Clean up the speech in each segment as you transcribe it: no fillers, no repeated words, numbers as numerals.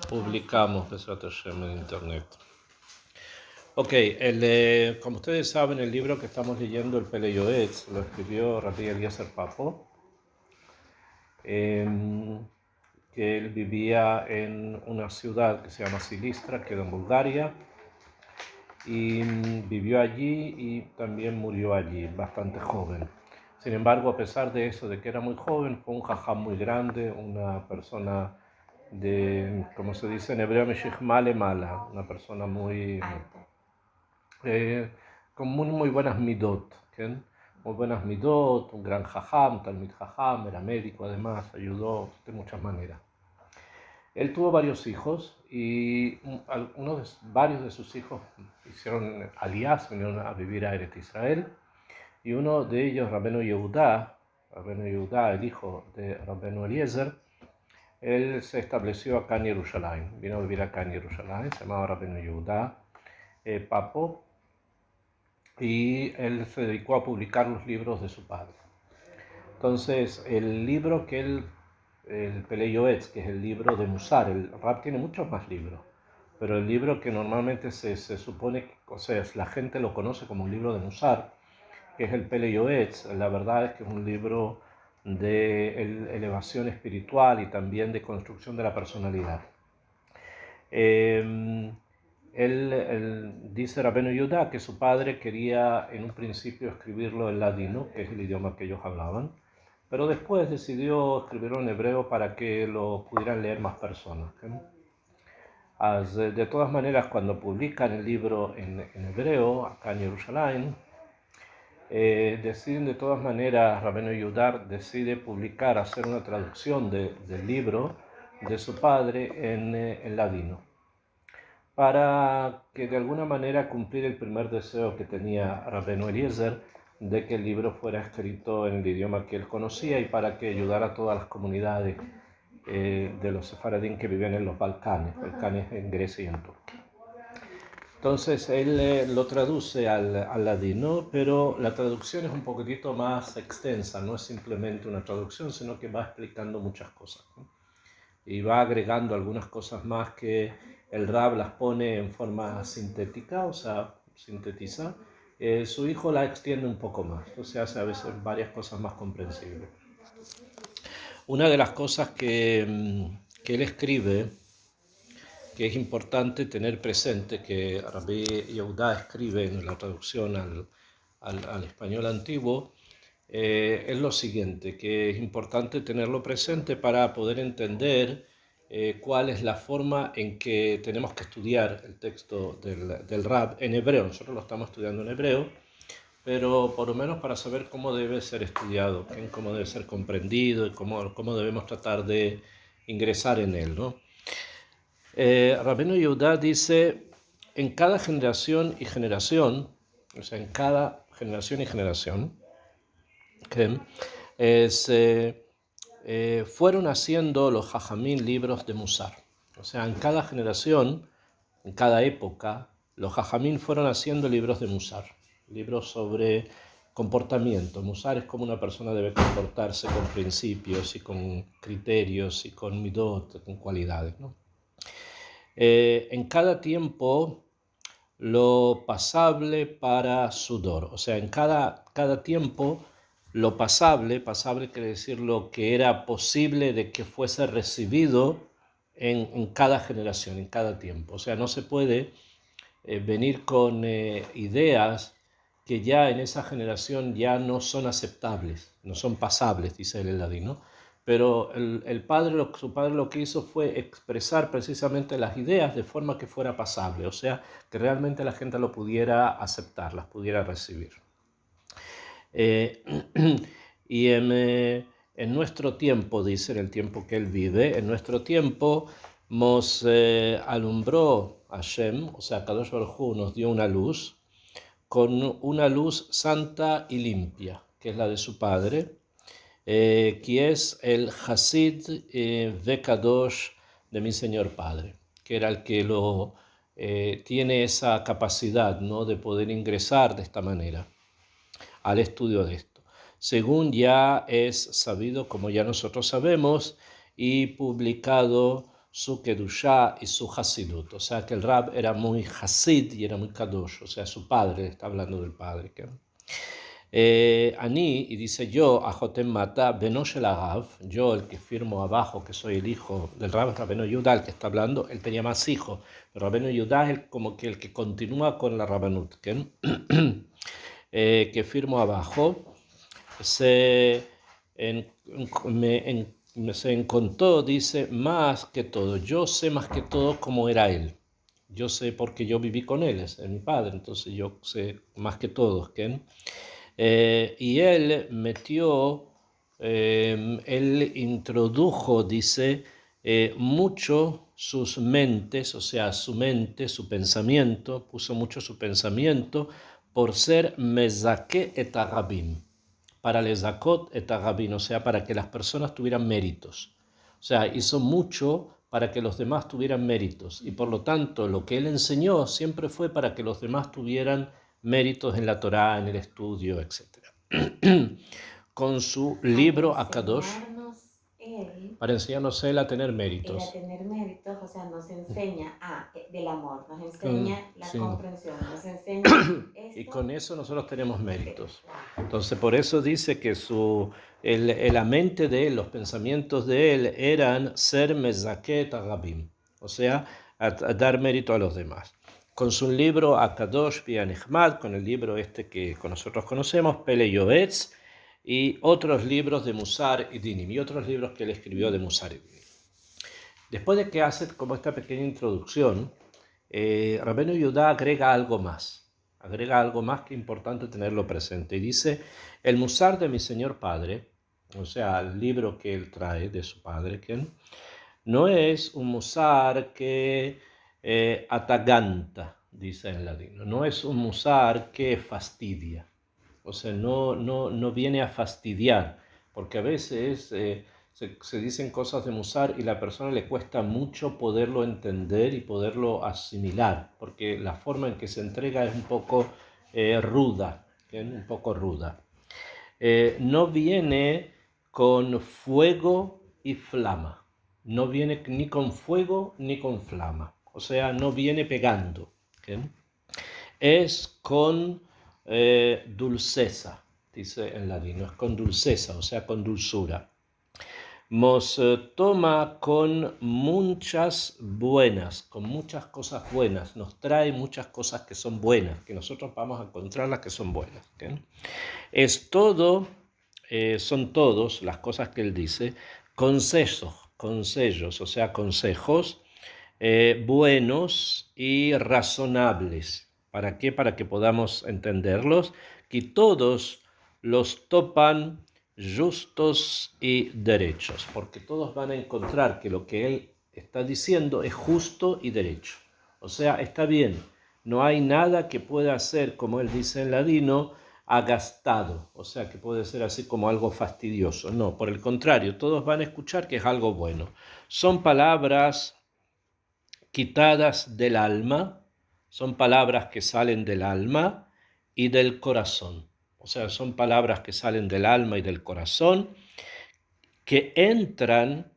publicamos Besrat Hashem en internet. Ok, como ustedes saben, el libro que estamos leyendo, el Pele Yoetz, lo escribió Rabbi Eliezer Papo, que él vivía en una ciudad que se llama Silistra, que queda en Bulgaria, y vivió allí y también murió allí, bastante joven. Sin embargo, a pesar de eso, de que era muy joven, fue un jajam muy grande, una persona de, como se dice en hebreo, Meshich Male Mala, una persona muy, con muy buenas midot, ¿okay? Muy buenas midot, un gran jajam, talmid jajam, era médico además, ayudó de muchas maneras. Él tuvo varios hijos y varios de sus hijos hicieron aliyás, vinieron a vivir a Eretz Israel, y uno de ellos, Rabbeinu Yehudá, el hijo de Rabbeinu Eliezer, él se estableció acá en Jerusalén, vino a vivir acá en Jerusalén, se llamaba Rabbeinu Yehudá Papo, y él se dedicó a publicar los libros de su padre. Entonces, el libro que él, el Pele Yoetz, que es el libro de Musar, el Rab tiene muchos más libros, pero el libro que normalmente se supone, o sea, la gente lo conoce como un libro de Musar, que es el Pele Yoetz, la verdad es que es un libro de elevación espiritual y también de construcción de la personalidad. Él dice Rabbeinu Yehudá que su padre quería en un principio escribirlo en ladino, que es el idioma que ellos hablaban, pero después decidió escribirlo en hebreo para que lo pudieran leer más personas. De todas maneras, cuando publican el libro en hebreo, acá en Jerusalén, deciden de todas maneras, Rabbeinu Yehudá decide publicar, hacer una traducción del libro de su padre en ladino, para que de alguna manera cumplir el primer deseo que tenía Rabbeinu Eliezer de que el libro fuera escrito en el idioma que él conocía y para que ayudara a todas las comunidades de los sefaradín que vivían en los Balcanes en Grecia y en Turquía. Entonces él lo traduce al ladino, pero la traducción es un poquitito más extensa, no es simplemente una traducción, sino que va explicando muchas cosas, ¿no? Y va agregando algunas cosas más que el Rab las pone en forma sintética, o sea, sintetiza. Su hijo la extiende un poco más, o sea, hace a veces varias cosas más comprensibles. Una de las cosas que él escribe, que es importante tener presente, que Rabbi Yehudá escribe en la traducción al español antiguo, es lo siguiente, que es importante tenerlo presente para poder entender cuál es la forma en que tenemos que estudiar el texto del Rab en hebreo. Nosotros lo estamos estudiando en hebreo, pero por lo menos para saber cómo debe ser estudiado, cómo debe ser comprendido y cómo debemos tratar de ingresar en él, ¿no? Rabbeinu Yehudá dice, en cada generación y generación, o sea, en cada generación y generación, que fueron haciendo los jajamín libros de Musar. O sea, en cada generación, en cada época, los jajamín fueron haciendo libros de Musar, libros sobre comportamiento. Musar es como una persona debe comportarse con principios y con criterios y con midot, con cualidades, ¿no? En cada tiempo lo pasable para sudor, o sea, en cada tiempo lo pasable quiere decir lo que era posible de que fuese recibido en cada generación, en cada tiempo. O sea, no se puede venir con ideas que ya en esa generación ya no son aceptables, no son pasables, dice el ladino, ¿no? Pero su padre lo que hizo fue expresar precisamente las ideas de forma que fuera pasable, o sea, que realmente la gente lo pudiera aceptar, las pudiera recibir. Y en nuestro tiempo, dice, en el tiempo que él vive, en nuestro tiempo nos alumbró Hashem, o sea, Kadosh Baruj Hu nos dio una luz, con una luz santa y limpia, que es la de su padre, que es el Hasid Vekadosh de mi Señor Padre, que era el que tiene esa capacidad, ¿no?, de poder ingresar de esta manera al estudio de esto. Según ya es sabido, como ya nosotros sabemos, y publicado su Kedushá y su Hasidut. O sea que el Rab era muy Hasid y era muy Kadosh, o sea, su padre, está hablando del padre. Ani, y dice yo, Ajotem Mata, Benosh el Arav, yo el que firmo abajo, que soy el hijo del Rab Rabbeinu Yudá, el que está hablando, él tenía más hijos, pero Rabbeinu Yudá es como que el que continúa con la Rabbanut, que firmo abajo, se, se encontró, dice, más que todo, yo sé más que todo cómo era él. Yo sé porque yo viví con él, es mi padre, entonces yo sé más que todos, y él metió, él introdujo, dice, mucho sus mentes, o sea, su mente, su pensamiento, puso mucho su pensamiento por ser mezake et arabim, para lezakot et arabim, o sea, para que las personas tuvieran méritos. O sea, hizo mucho para que los demás tuvieran méritos y por lo tanto lo que él enseñó siempre fue para que los demás tuvieran méritos en la Torá, en el estudio, etc. Con su libro Akadosh, para enseñarnos él a tener Él a méritos. tener méritos, o sea, nos enseña del amor, nos enseña la Sí. comprensión, nos enseña Y esto. con eso nosotros tenemos méritos. Wow. Entonces, por eso dice que la mente de él, los pensamientos de él eran ser mezaket agabim, o sea, a dar mérito a los demás. Con su libro Akadosh Bianechmad, con el libro este que nosotros conocemos, Pele Yoetz, y otros libros de Musar y Dinim, y otros libros que él escribió de Musar y Dinim. Después de que hace como esta pequeña introducción, Rabbeinu Yudá agrega algo más que es importante tenerlo presente. Y dice, el Musar de mi señor padre, o sea, el libro que él trae de su padre, no es un Musar que ataganta, dice en ladino, no es un Musar que fastidia, o sea, no viene a fastidiar, porque a veces se dicen cosas de Musar y a la persona le cuesta mucho poderlo entender y poderlo asimilar, porque la forma en que se entrega es un poco ruda, un poco ruda. No viene con fuego y flama, no viene ni con fuego ni con flama, o sea, no viene pegando, es con dulceza, dice en ladino, es con dulceza, o sea, con dulzura. Nos toma con muchas buenas, con muchas cosas buenas, nos trae muchas cosas que son buenas, que nosotros vamos a encontrar las que son buenas. Es todo, son todos las cosas que él dice, consejos, o sea, consejos buenos y razonables. ¿Para qué? Para que podamos entenderlos, que todos los topan justos y derechos, porque todos van a encontrar que lo que él está diciendo es justo y derecho. O sea, está bien, no hay nada que pueda ser, como él dice en ladino, agastado, o sea, que puede ser así como algo fastidioso. No, por el contrario, todos van a escuchar que es algo bueno. Son palabras quitadas del alma, son palabras que salen del alma y del corazón. O sea, son palabras que salen del alma y del corazón, que entran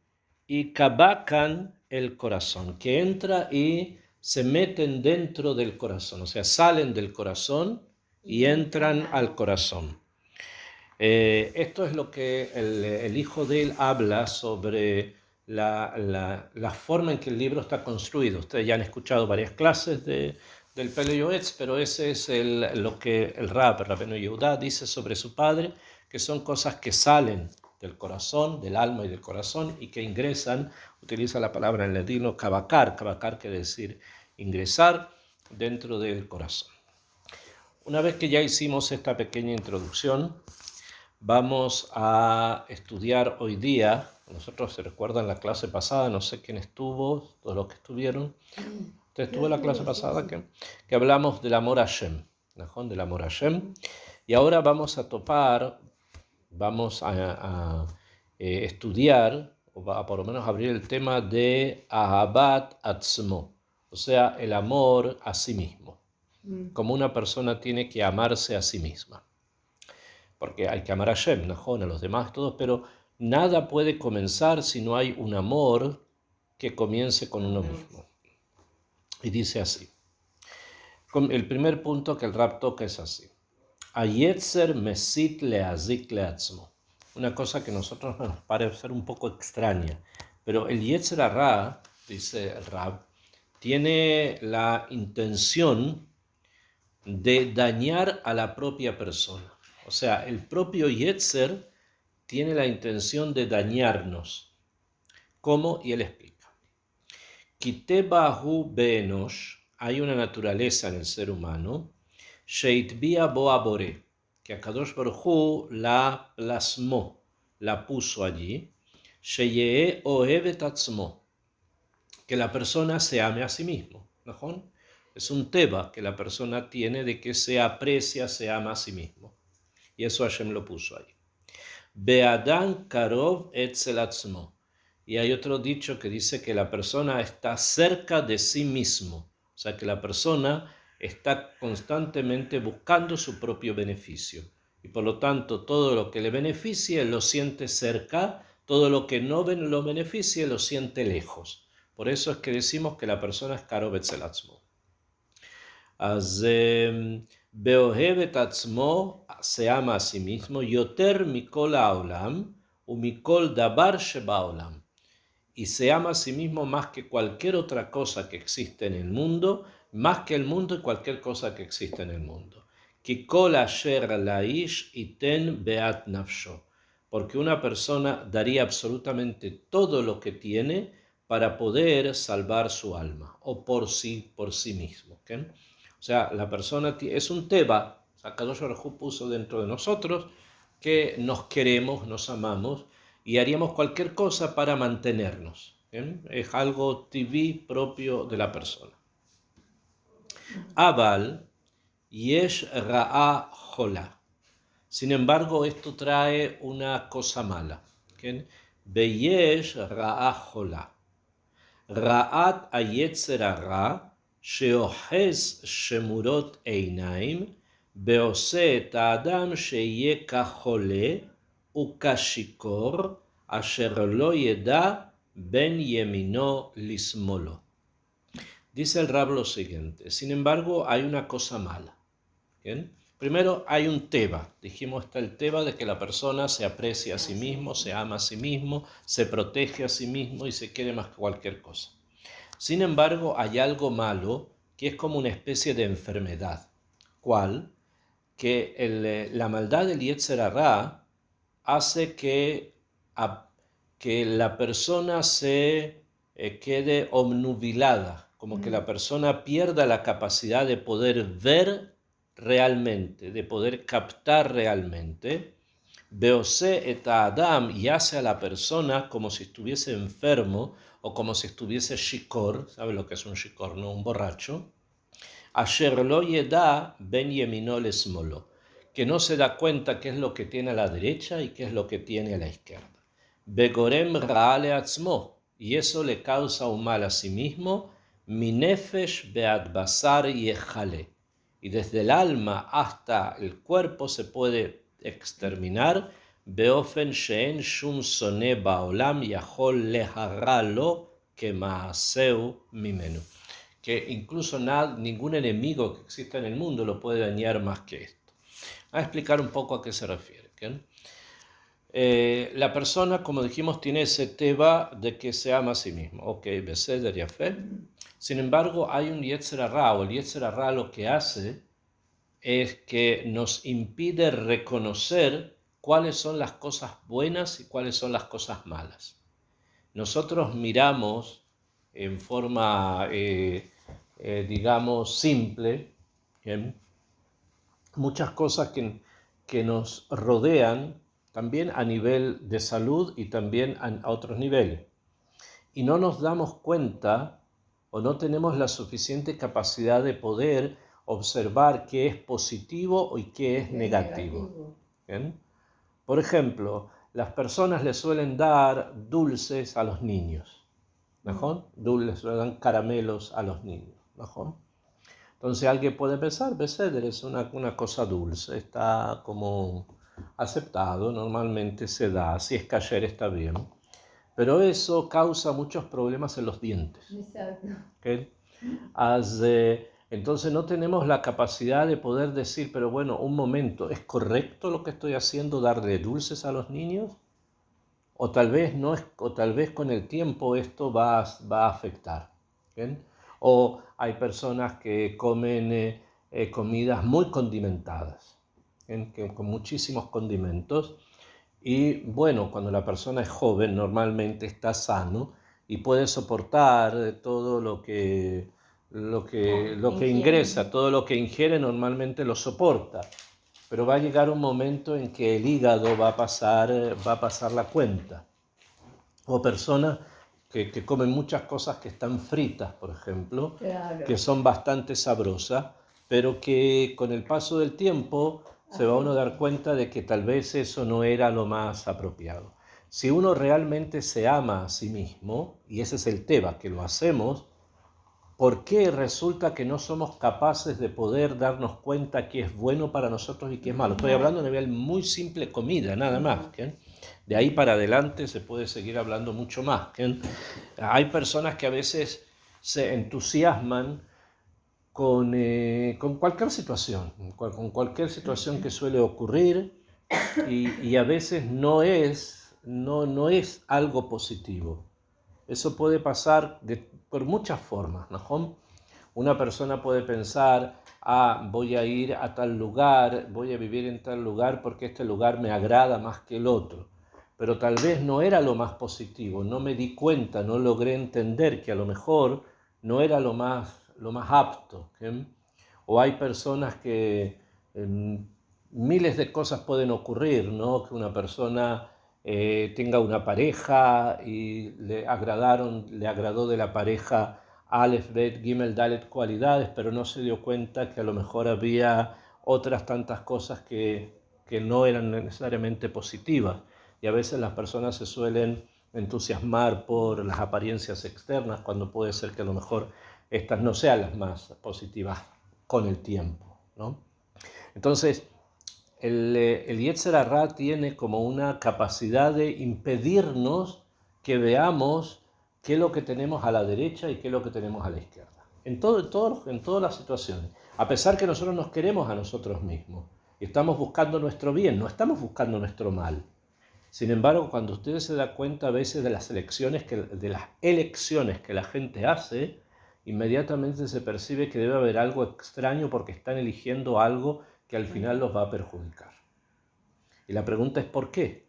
y cabacan el corazón, que entra y se meten dentro del corazón, o sea, salen del corazón y entran al corazón. Esto es lo que el hijo de él habla sobre la forma en que el libro está construido. Ustedes ya han escuchado varias clases del Pele Yoetz, pero ese es lo que el Rabbeinu Yehudá, dice sobre su padre, que son cosas que salen del corazón, del alma y del corazón, y que ingresan, utiliza la palabra en latino, cabacar quiere decir ingresar dentro del corazón. Una vez que ya hicimos esta pequeña introducción, vamos a estudiar hoy día. Nosotros, se recuerdan la clase pasada, no sé quién estuvo, todos los que estuvieron. ¿Usted estuvo en la clase pasada? Que hablamos del amor a Hashem, del amor a Hashem. Y ahora vamos a estudiar, o a por lo menos abrir el tema de Ahabat Atzmo, o sea, el amor a sí mismo. Como una persona tiene que amarse a sí misma. Porque hay que amar a Hashem, a los demás, todos, pero nada puede comenzar si no hay un amor que comience con uno mismo. Y dice así. El primer punto que el Rab toca es así. Ayetzer mesit leazik leatzmo. Una cosa que a nosotros nos parece ser un poco extraña. Pero el Yetzer Hara, dice el Rab, tiene la intención de dañar a la propia persona. O sea, el propio Yetzer tiene la intención de dañarnos. ¿Cómo? Y él explica. Kitebahu beenosh, hay una naturaleza en el ser humano, sheitbia boa bore, que Akadosh Baruj Hu la plasmó, la puso allí, sheyeh ohevet atzmo, que la persona se ame a sí mismo. ¿No? Es un teba que la persona tiene de que se aprecia, se ama a sí mismo. Y eso Hashem lo puso ahí. Be'adam karov etzel atzmo. Y hay otro dicho que dice que la persona está cerca de sí mismo. O sea, que la persona está constantemente buscando su propio beneficio. Y por lo tanto, todo lo que le beneficie lo siente cerca, todo lo que no lo beneficie lo siente lejos. Por eso es que decimos que la persona es karov etzel atzmo. Beohevet atzmo, se ama a sí mismo, yoter mikol haolam, umikol dabar shebaolam, y se ama a sí mismo más que cualquier otra cosa que existe en el mundo, más que el mundo y cualquier cosa que existe en el mundo. Kikol asher laish iten beat nafsho, porque una persona daría absolutamente todo lo que tiene para poder salvar su alma, o por sí mismo. ¿Okay? O sea, la persona es un teba, Akadosh Baruj Hu puso dentro de nosotros que nos queremos, nos amamos y haríamos cualquier cosa para mantenernos. ¿Bien? Es algo tibi propio de la persona. Aval yesh ra'a jola. Sin embargo, esto trae una cosa mala. Beyesh ra'a jola. Ra'at ayetzer hara sheohez shemurot einaim beose et האדם שיהיה כחולה וכשיקור אשר לא ידע בין ימינו לשמאלו. Dice el Rab lo siguiente, sin embargo hay una cosa mala. ¿Bien? Primero hay un teba, dijimos está el teba de que la persona se aprecia a sí mismo, se ama a sí mismo, se protege a sí mismo y se quiere más que cualquier cosa. Sin embargo, hay algo malo que es como una especie de enfermedad. ¿Cuál? Que la maldad del Yetzer Hara hace que la persona se quede obnubilada, como que la persona pierda la capacidad de poder ver realmente, de poder captar realmente. Beose et Adam, y hace a la persona como si estuviese enfermo o como si estuviese shikor, ¿sabe lo que es un shikor? No, un borracho. Asher lo yeda ben yemino lesmolo, que no se da cuenta qué es lo que tiene a la derecha y qué es lo que tiene a la izquierda. Begorem raale atzmo, y eso le causa un mal a sí mismo, minefesh beat basar yejale, y desde el alma hasta el cuerpo se puede exterminar, beofen sheen shum sone baolam yahol lehara lo kemaaseu mimenu, que incluso ningún enemigo que exista en el mundo lo puede dañar más que esto. Voy a explicar un poco a qué se refiere. La persona, como dijimos, tiene ese teba de que se ama a sí mismo. Ok, beseder y fe. Sin embargo, hay un Yetzer Hara, o el Yetzer Hara lo que hace es que nos impide reconocer cuáles son las cosas buenas y cuáles son las cosas malas. Nosotros miramos en forma, digamos, simple, ¿bien? Muchas cosas que nos rodean también a nivel de salud y también a otros niveles. Y no nos damos cuenta o no tenemos la suficiente capacidad de poder observar qué es positivo y qué es negativo. ¿Bien? Por ejemplo, las personas le suelen dar dulces a los niños. ¿Mejor? Les dan caramelos a los niños. ¿Mejor? Entonces alguien puede pensar, beseder es una cosa dulce, está como aceptado, normalmente se da, si es kasher está bien. pero eso causa muchos problemas en los dientes. Exacto. ¿Okay? Entonces no tenemos la capacidad de poder decir, pero bueno, un momento, ¿es correcto lo que estoy haciendo, darle dulces a los niños? O tal vez no es, o tal vez con el tiempo esto va a afectar. ¿Bien? O hay personas que comen comidas muy condimentadas, ¿bien? Con muchísimos condimentos. Y bueno, cuando la persona es joven, normalmente está sano y puede soportar todo lo que ingresa, todo lo que ingiere normalmente lo soporta. Pero va a llegar un momento en que el hígado va a pasar la cuenta. O personas que comen muchas cosas que están fritas, por ejemplo, Claro. que son bastante sabrosas, pero que con el paso del tiempo se va uno a dar cuenta de que tal vez eso no era lo más apropiado. Si uno realmente se ama a sí mismo, y ese es el tema, que lo hacemos, ¿por qué resulta que no somos capaces de poder darnos cuenta qué es bueno para nosotros y qué es malo? Estoy hablando a nivel muy simple, comida, nada más. ¿Qué? De ahí para adelante se puede seguir hablando mucho más. ¿Qué? Hay personas que a veces se entusiasman con cualquier situación, con cualquier situación que suele ocurrir y a veces no es algo positivo. Eso puede pasar por muchas formas, ¿no? Una persona puede pensar, voy a ir a tal lugar, voy a vivir en tal lugar porque este lugar me agrada más que el otro. Pero tal vez no era lo más positivo, no me di cuenta, no logré entender que a lo mejor no era lo más apto. ¿Sí? O hay personas que miles de cosas pueden ocurrir, ¿no? Que una persona tenga una pareja y le agradó de la pareja Aleph, Bet, Gimel, Dalet cualidades, pero no se dio cuenta que a lo mejor había otras tantas cosas que no eran necesariamente positivas. Y a veces las personas se suelen entusiasmar por las apariencias externas, cuando puede ser que a lo mejor estas no sean las más positivas con el tiempo, ¿no? Entonces, el Yetzer Hara tiene como una capacidad de impedirnos que veamos qué es lo que tenemos a la derecha y qué es lo que tenemos a la izquierda. En todas las situaciones. A pesar que nosotros nos queremos a nosotros mismos y estamos buscando nuestro bien, no estamos buscando nuestro mal. Sin embargo, cuando ustedes se dan cuenta a veces de las elecciones que la gente hace, inmediatamente se percibe que debe haber algo extraño porque están eligiendo algo que al final los va a perjudicar. Y la pregunta es ¿por qué?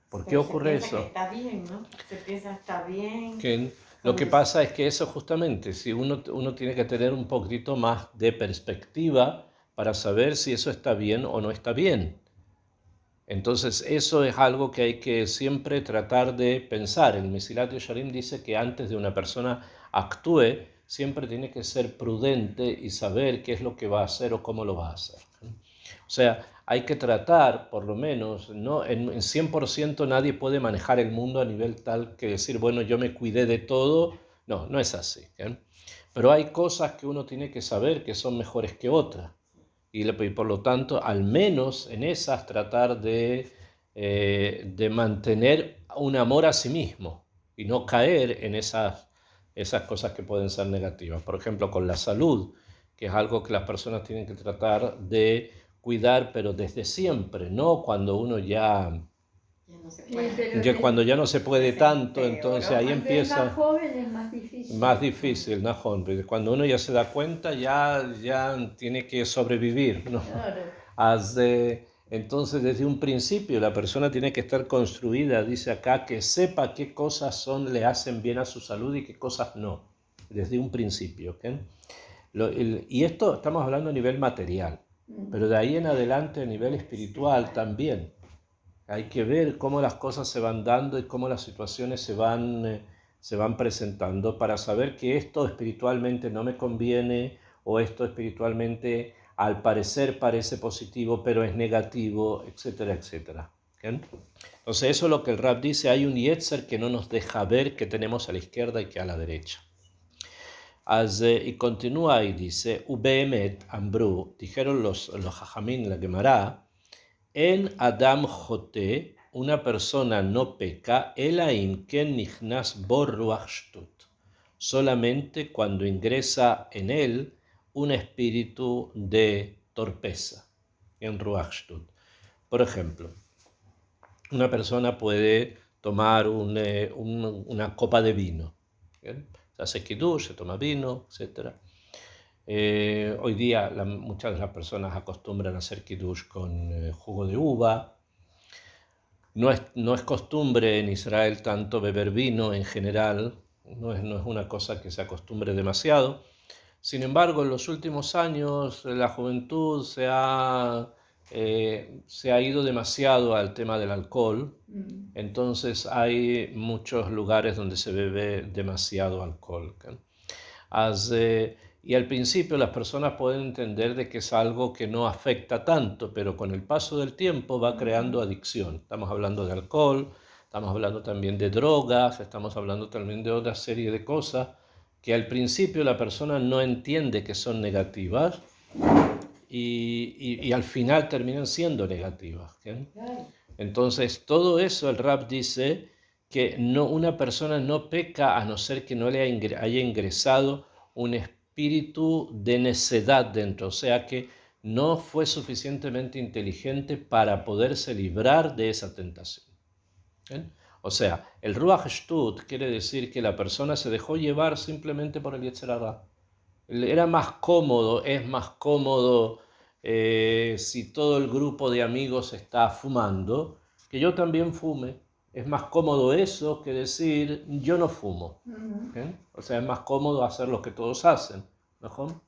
¿Por qué ocurre eso? Se piensa que está bien, ¿no? Se piensa que está bien. Lo que pasa es que eso justamente, si uno tiene que tener un poquito más de perspectiva para saber si eso está bien o no está bien. Entonces eso es algo que hay que siempre tratar de pensar. El Mesilat Yesharim dice que antes de una persona actúe, siempre tiene que ser prudente y saber qué es lo que va a hacer o cómo lo va a hacer. O sea, hay que tratar, por lo menos, ¿no? En 100% nadie puede manejar el mundo a nivel tal que decir, bueno, yo me cuidé de todo. No, no es así. Pero hay cosas que uno tiene que saber que son mejores que otras. Y por lo tanto, al menos en esas, tratar de mantener un amor a sí mismo y no caer en esas cosas que pueden ser negativas. Por ejemplo, con la salud, que es algo que las personas tienen que tratar de cuidar, pero desde siempre, no cuando uno cuando ya no se puede tanto, entonces ahí empieza. Más joven es más difícil. Más difícil, ¿no? Cuando uno ya se da cuenta, ya tiene que sobrevivir, ¿no? Claro. Entonces, desde un principio, la persona tiene que estar construida, dice acá, que sepa qué cosas le hacen bien a su salud y qué cosas no, desde un principio. ¿Okay? Y esto estamos hablando a nivel material, pero de ahí en adelante a nivel espiritual también. Hay que ver cómo las cosas se van dando y cómo las situaciones se van presentando para saber que esto espiritualmente no me conviene o esto espiritualmente al parecer parece positivo pero es negativo, etcétera, etcétera. ¿Okay? Entonces eso es lo que el Rab dice, hay un Yetzer que no nos deja ver que tenemos a la izquierda y que a la derecha. Y continúa y dice, Ubeemet Ambru, dijeron los Jajamín, la Gemara, En Adam Jote una persona no peca, ela im ken nichnas bo ruach shtut, solamente cuando ingresa en él un espíritu de torpeza, en ruach shtut. Por ejemplo, una persona puede tomar una copa de vino, ¿bien? Se hace kiddush, se toma vino, etc. Hoy día muchas de las personas acostumbran a hacer kiddush con jugo de uva. No es costumbre en Israel tanto beber vino en general, no es una cosa que se acostumbre demasiado. Sin embargo, en los últimos años la juventud se ha ido demasiado al tema del alcohol, entonces hay muchos lugares donde se bebe demasiado alcohol. Y al principio las personas pueden entender de que es algo que no afecta tanto, pero con el paso del tiempo va creando adicción. Estamos hablando de alcohol, estamos hablando también de drogas, estamos hablando también de otra serie de cosas que al principio la persona no entiende que son negativas y al final terminan siendo negativas. ¿Sí? Entonces todo eso el Rab dice que una persona no peca a no ser que no le haya ingresado un espíritu de necedad dentro, o sea que no fue suficientemente inteligente para poderse librar de esa tentación. ¿Bien? O sea, el Ruach Shtut quiere decir que la persona se dejó llevar simplemente por el Yetzer Hara. Era más cómodo, es más cómodo si todo el grupo de amigos está fumando, que yo también fume. Es más cómodo eso que decir yo no fumo. ¿Bien? O sea, es más cómodo hacer lo que todos hacen, ¿no?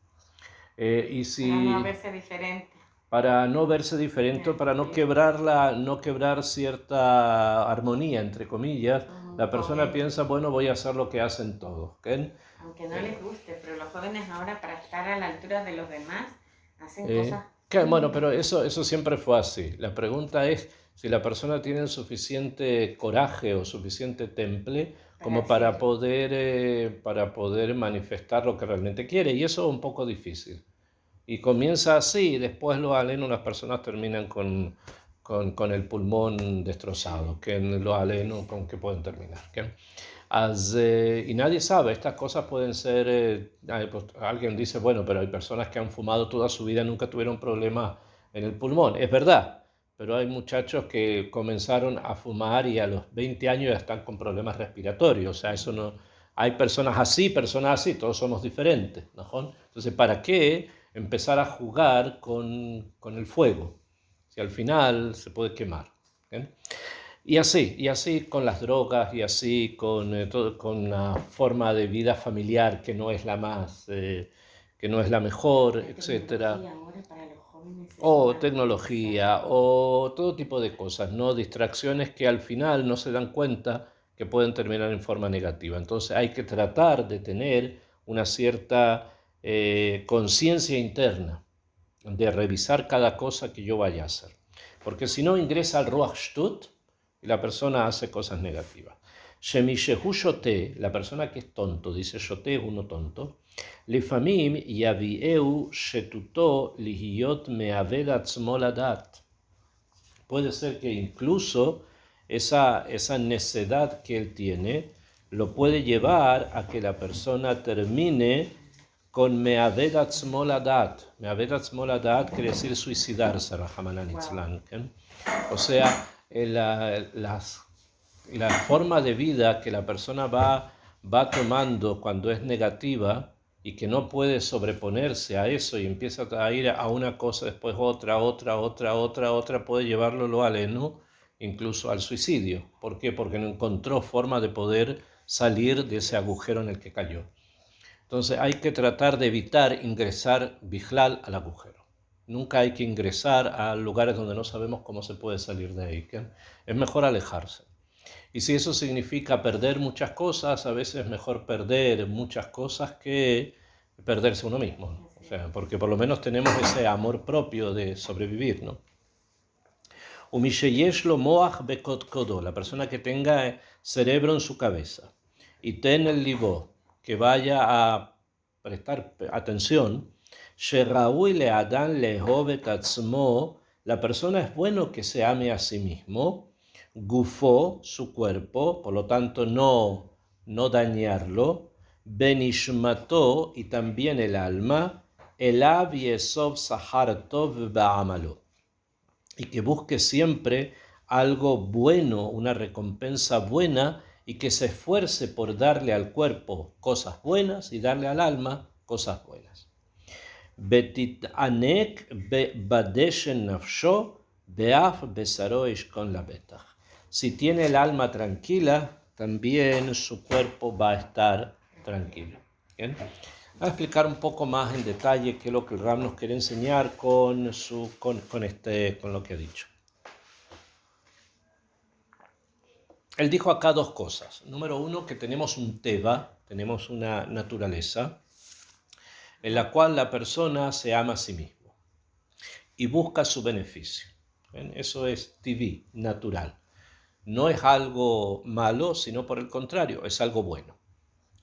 Y si, Para no verse diferente. para no verse diferente, para no quebrar cierta armonía, entre comillas, la persona piensa, bueno, voy a hacer lo que hacen todos. ¿Okay? Aunque no les guste, pero los jóvenes ahora para estar a la altura de los demás hacen cosas. Bueno, pero eso siempre fue así. La pregunta es si la persona tiene suficiente coraje o suficiente temple como para poder manifestar lo que realmente quiere. Y eso es un poco difícil. Y comienza así, y después los alenos, las personas terminan con el pulmón destrozado, que en los alenos con que pueden terminar. ¿Okay? Y nadie sabe, estas cosas pueden ser, pues, alguien dice, bueno, pero hay personas que han fumado toda su vida y nunca tuvieron problemas en el pulmón. Es verdad, pero hay muchachos que comenzaron a fumar y a los 20 años ya están con problemas respiratorios. O sea, eso no, hay personas así, todos somos diferentes, ¿no? Entonces, ¿para qué empezar a jugar con el fuego? Si al final se puede quemar. ¿Okay? Y así con las drogas, y así con una forma de vida familiar que no es la que no es la mejor, etcétera. O tecnología, o todo tipo de cosas, ¿no? Distracciones que al final no se dan cuenta que pueden terminar en forma negativa. Entonces hay que tratar de tener una cierta conciencia interna, de revisar cada cosa que yo vaya a hacer. Porque si no ingresa al Ruach Shtut, y la persona hace cosas negativas. Shemishehu shote, la persona que es tonto, dice shote es uno tonto, lefamim yavieu shetuto lihiyot meaved atzmo ladat. Puede ser que incluso esa necedad que él tiene lo puede llevar a que la persona termine con meaved atzmo ladat. Meaved atzmo ladat quiere decir suicidarse, Rahamanán Itzlan. O sea, la forma de vida que la persona va tomando cuando es negativa y que no puede sobreponerse a eso y empieza a ir a una cosa, después otra, puede llevarlo lo aleno, incluso al suicidio. ¿Por qué? Porque no encontró forma de poder salir de ese agujero en el que cayó. Entonces hay que tratar de evitar ingresar bijlal al agujero. Nunca hay que ingresar a lugares donde no sabemos cómo se puede salir de ahí. ¿Okay? Es mejor alejarse. Y si eso significa perder muchas cosas, a veces es mejor perder muchas cosas que perderse uno mismo. O sea, porque por lo menos tenemos ese amor propio de sobrevivir, ¿no? Umisheyeshlo moach bekot kodo, la persona que tenga cerebro en su cabeza. Y ten el libo, que vaya a prestar atención. Sheraui le adan lehovet atzmo, la persona es bueno que se ame a sí mismo. gufo, su cuerpo, por lo tanto no dañarlo, benishmato, y también el alma, elav yesov sahar tov ba'amalo, y que busque siempre algo bueno, una recompensa buena, y que se esfuerce por darle al cuerpo cosas buenas y darle al alma cosas buenas. Betitanek badeshen nafsho beaf besaro ishkon labetach. Si tiene el alma tranquila, también su cuerpo va a estar tranquilo. ¿Bien? Voy a explicar un poco más en detalle qué es lo que el Rab nos quiere enseñar con lo que ha dicho. Él dijo acá dos cosas. Número uno, que tenemos un teva, tenemos una naturaleza en la cual la persona se ama a sí mismo y busca su beneficio. ¿Ven? Eso es tiví, natural. No es algo malo, sino por el contrario, es algo bueno.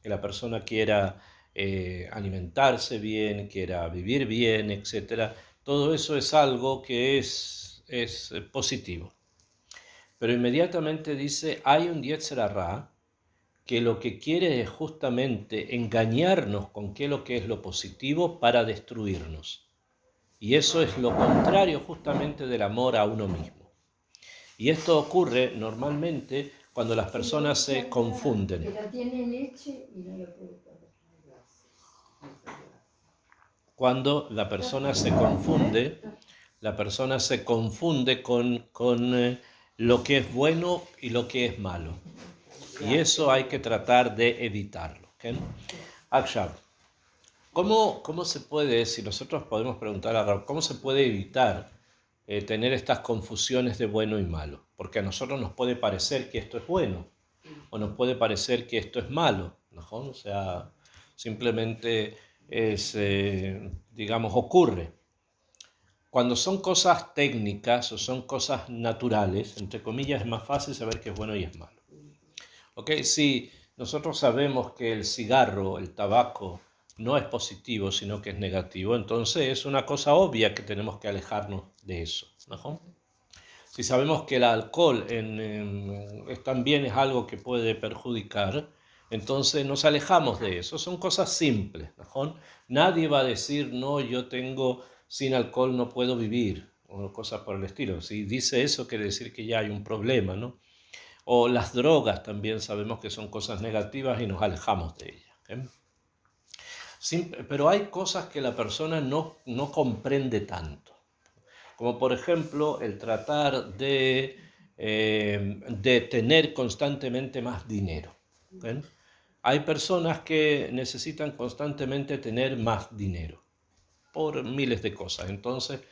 Que la persona quiera alimentarse bien, quiera vivir bien, etc. Todo eso es algo que es positivo. Pero inmediatamente dice, hay un Yetzer Hara que lo que quiere es justamente engañarnos con qué es lo que es lo positivo para destruirnos. Y eso es lo contrario justamente del amor a uno mismo. Y esto ocurre normalmente cuando las personas se confunden. Pero tiene leche y no lo puede comer. Cuando la persona se confunde con lo que es bueno y lo que es malo. Y eso hay que tratar de evitarlo. ¿Okay? Akshav, ¿cómo se puede, si nosotros podemos preguntar a Rab, cómo se puede evitar tener estas confusiones de bueno y malo? Porque a nosotros nos puede parecer que esto es bueno o nos puede parecer que esto es malo, ¿no? O sea, simplemente es, digamos, ocurre. Cuando son cosas técnicas o son cosas naturales, entre comillas, es más fácil saber qué es bueno y es malo. ¿Okay? Si nosotros sabemos que el cigarro, el tabaco, no es positivo, sino que es negativo, entonces es una cosa obvia que tenemos que alejarnos de eso, ¿no? Si sabemos que el alcohol también es algo que puede perjudicar, entonces nos alejamos de eso. Son cosas simples, ¿no? Nadie va a decir, no, sin alcohol no puedo vivir, o cosas por el estilo. Si dice eso, quiere decir que ya hay un problema, ¿no? O las drogas también sabemos que son cosas negativas y nos alejamos de ellas. ¿Eh? Pero hay cosas que la persona no comprende tanto. Como por ejemplo el tratar de tener constantemente más dinero. ¿Ven? Hay personas que necesitan constantemente tener más dinero por miles de cosas. Entonces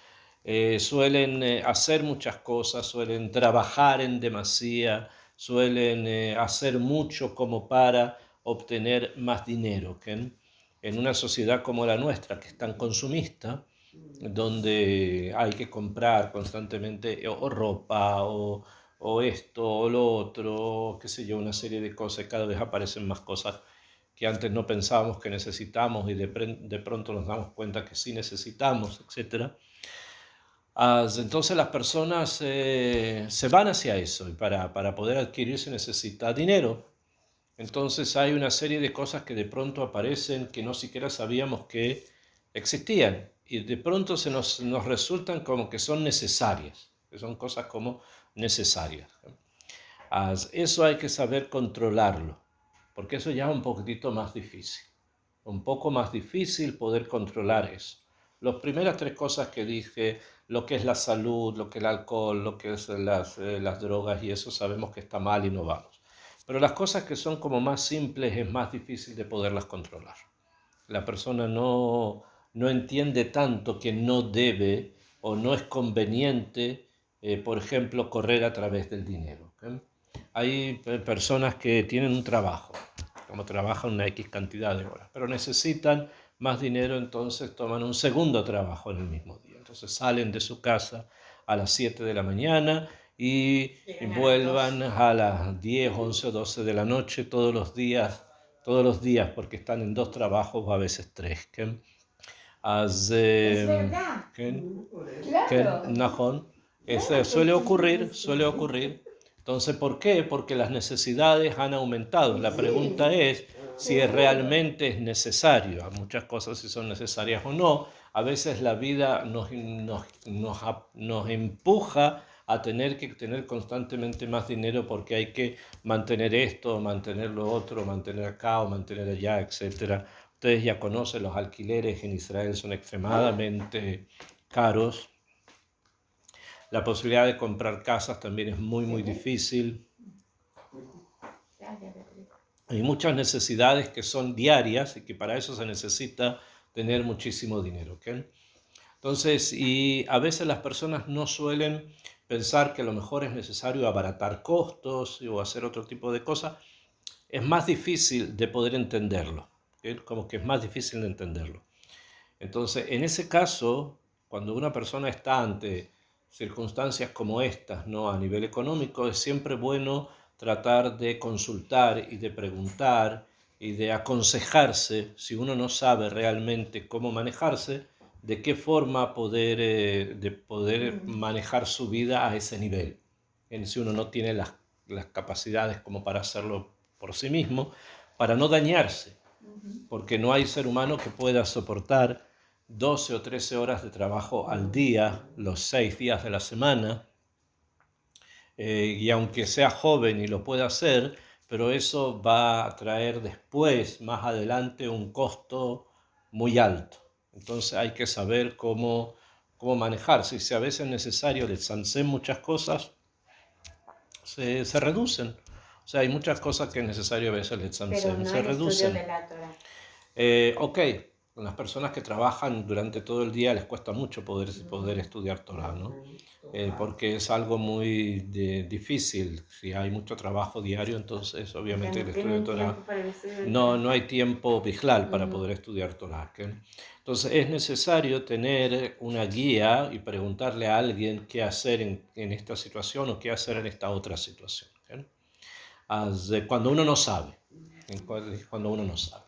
suelen hacer muchas cosas, suelen trabajar en demasía, suelen hacer mucho como para obtener más dinero. ¿Ven? En una sociedad como la nuestra, que es tan consumista, donde hay que comprar constantemente o ropa o esto o lo otro, qué sé yo, una serie de cosas, cada vez aparecen más cosas que antes no pensábamos que necesitamos y de pronto nos damos cuenta que sí necesitamos, etc. Entonces las personas se van hacia eso y para poder adquirir se necesita dinero. Entonces hay una serie de cosas que de pronto aparecen que no siquiera sabíamos que existían y de pronto nos resultan como que son necesarias, que son cosas como necesarias. Eso hay que saber controlarlo, porque eso ya es un poquitito más difícil, un poco más difícil poder controlar eso. Las primeras tres cosas que dije, lo que es la salud, lo que es el alcohol, lo que es las drogas y eso sabemos que está mal y no vamos. Pero las cosas que son como más simples es más difícil de poderlas controlar. La persona no entiende tanto que no debe o no es conveniente, por ejemplo, correr a través del dinero. ¿Okay? Hay personas que tienen un trabajo, como trabajan una X cantidad de horas, pero necesitan más dinero, entonces toman un segundo trabajo en el mismo día. Entonces salen de su casa a las 7 de la mañana y vuelvan a las 10, 11 o 12 de la noche todos los días, porque están en dos trabajos o a veces tres. ¿Okay? Es verdad. ¿Okay? Claro. Suele ocurrir, Entonces, ¿por qué? Porque las necesidades han aumentado. La pregunta es si realmente es necesario. A muchas cosas si son necesarias o no. A veces la vida nos empuja a tener que tener constantemente más dinero porque hay que mantener esto, mantener lo otro, mantener acá o mantener allá, etc. Ustedes ya conocen, los alquileres en Israel son extremadamente caros. La posibilidad de comprar casas también es muy difícil. Hay muchas necesidades que son diarias y que para eso se necesita tener muchísimo dinero, ¿okay? Entonces, y a veces las personas no suelen pensar que a lo mejor es necesario abaratar costos o hacer otro tipo de cosas. Es más difícil de poder entenderlo, ¿okay? Como que es más difícil de entenderlo. Entonces, en ese caso, cuando una persona está ante circunstancias como estas, ¿no? A nivel económico, es siempre bueno tratar de consultar y de preguntar y de aconsejarse, si uno no sabe realmente cómo manejarse, de qué forma de poder manejar su vida a ese nivel. Si uno no tiene las capacidades como para hacerlo por sí mismo, para no dañarse, porque no hay ser humano que pueda soportar 12 o 13 horas de trabajo al día, los 6 días de la semana, y aunque sea joven y lo pueda hacer, pero eso va a traer después, más adelante, un costo muy alto. Entonces hay que saber cómo manejarse. Y si a veces es necesario deshacer muchas cosas, se reducen. O sea, hay muchas cosas que es necesario a veces Pero no se el estudio reducen. de la Torah. Ok, con las personas que trabajan durante todo el día les cuesta mucho poder estudiar Torah, ¿no? Porque es algo muy difícil. Si hay mucho trabajo diario, entonces obviamente el Porque no estudio de tienen Torah tiempo para el estudio de no hay tiempo bijlal para Ujú. poder estudiar Torah, ¿ok? Entonces es necesario tener una guía y preguntarle a alguien qué hacer en esta situación o qué hacer en esta otra situación, ¿ok? Cuando uno no sabe, cuando uno no sabe.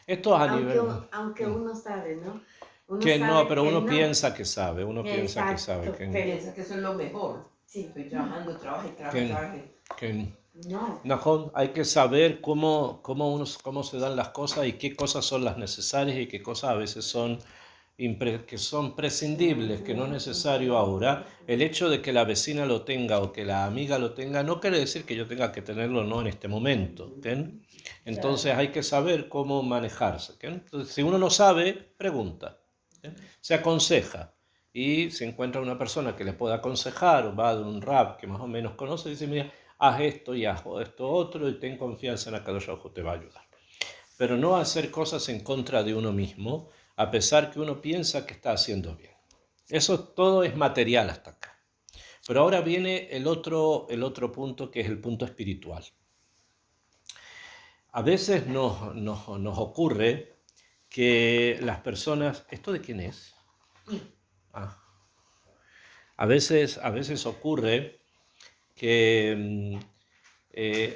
Esto es a nivel... Aunque uno sabe, ¿no? Uno Que no, sabe pero que uno no. piensa que sabe, uno piensa que sabe Exacto, que, Piensa que eso es lo mejor. sí. Estoy trabajando, que, trabaje. que No. no, hay que saber cómo se dan las cosas y qué cosas son las necesarias y qué cosas a veces son que son prescindibles, que no es necesario ahora. El hecho de que la vecina lo tenga o que la amiga lo tenga no quiere decir que yo tenga que tenerlo no en este momento, ¿okay? Entonces hay que saber cómo manejarse, ¿okay? Entonces, si uno no sabe, pregunta, ¿okay? Se aconseja y se encuentra una persona que le pueda aconsejar o va de un rab que más o menos conoce y dice, mira, haz esto y haz esto otro y ten confianza en Akadosh Baruj Hu, te va a ayudar. Pero no hacer cosas en contra de uno mismo, a pesar que uno piensa que está haciendo bien. Eso todo es material hasta acá. Pero ahora viene el otro punto, que es el punto espiritual. A veces nos ocurre que las personas... ¿Esto de quién es? Ah. A veces ocurre que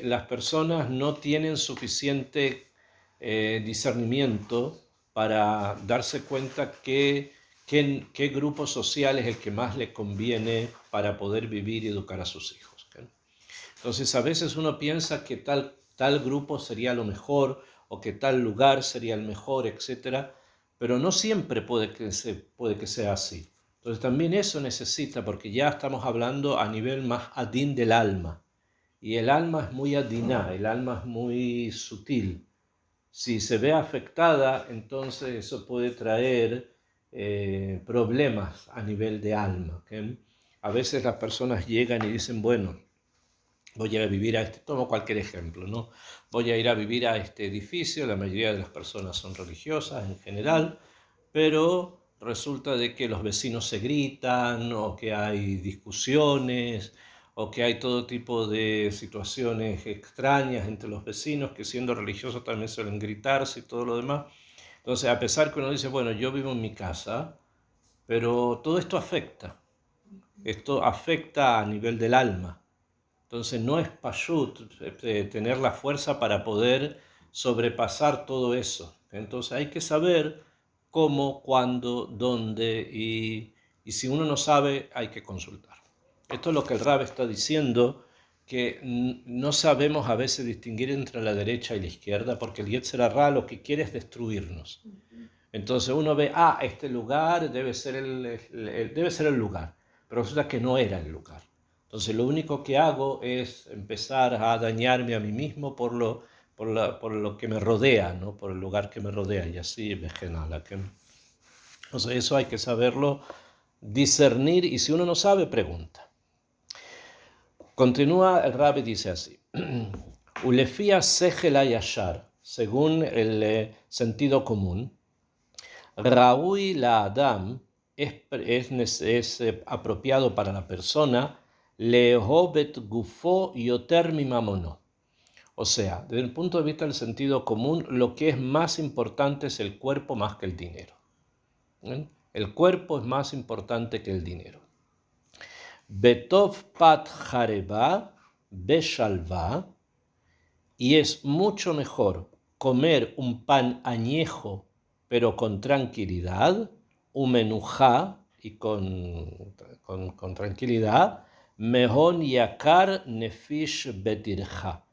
las personas no tienen suficiente discernimiento para darse cuenta qué grupo social es el que más le conviene para poder vivir y educar a sus hijos, ¿okay? Entonces a veces uno piensa que tal grupo sería lo mejor o que tal lugar sería el mejor, etc. Pero no siempre puede que sea así. Entonces también eso necesita, porque ya estamos hablando a nivel más adín del alma. Y el alma es muy adiná, el alma es muy sutil. Si se ve afectada, entonces eso puede traer problemas a nivel de alma, ¿okay? A veces las personas llegan y dicen, bueno, voy a ir a vivir a tomo cualquier ejemplo, ¿no? Voy a ir a vivir a este edificio, la mayoría de las personas son religiosas en general, pero resulta de que los vecinos se gritan o que hay discusiones o que hay todo tipo de situaciones extrañas entre los vecinos que siendo religiosos también suelen gritarse y todo lo demás. Entonces, a pesar que uno dice, bueno, yo vivo en mi casa, pero todo esto afecta a nivel del alma. Entonces no es pashut tener la fuerza para poder sobrepasar todo eso. Entonces hay que saber cómo, cuándo, dónde y si uno no sabe hay que consultar. Esto es lo que el Rab está diciendo, que no sabemos a veces distinguir entre la derecha y la izquierda, porque el Yetzer Hara lo que quiere es destruirnos. Entonces uno ve, este lugar debe ser debe ser el lugar, pero resulta que no era el lugar. Entonces lo único que hago es empezar a dañarme a mí mismo por lo que me rodea, ¿no? Por el lugar que me rodea, y así entonces eso hay que saberlo discernir, y si uno no sabe, pregunta. Continúa el Rabbi, dice así: Ulefia Sechel Hayashar, según el sentido común, Raúl la Adam es apropiado para la persona, Lehobet Gufo Yoter mi Mamono. O sea, desde el punto de vista del sentido común, lo que es más importante es el cuerpo más que el dinero. El cuerpo es más importante que el dinero. Betov pat jareba beshalva, y es mucho mejor comer un pan añejo pero con tranquilidad, umenujá, y con tranquilidad, mehon yakar nefish betirja,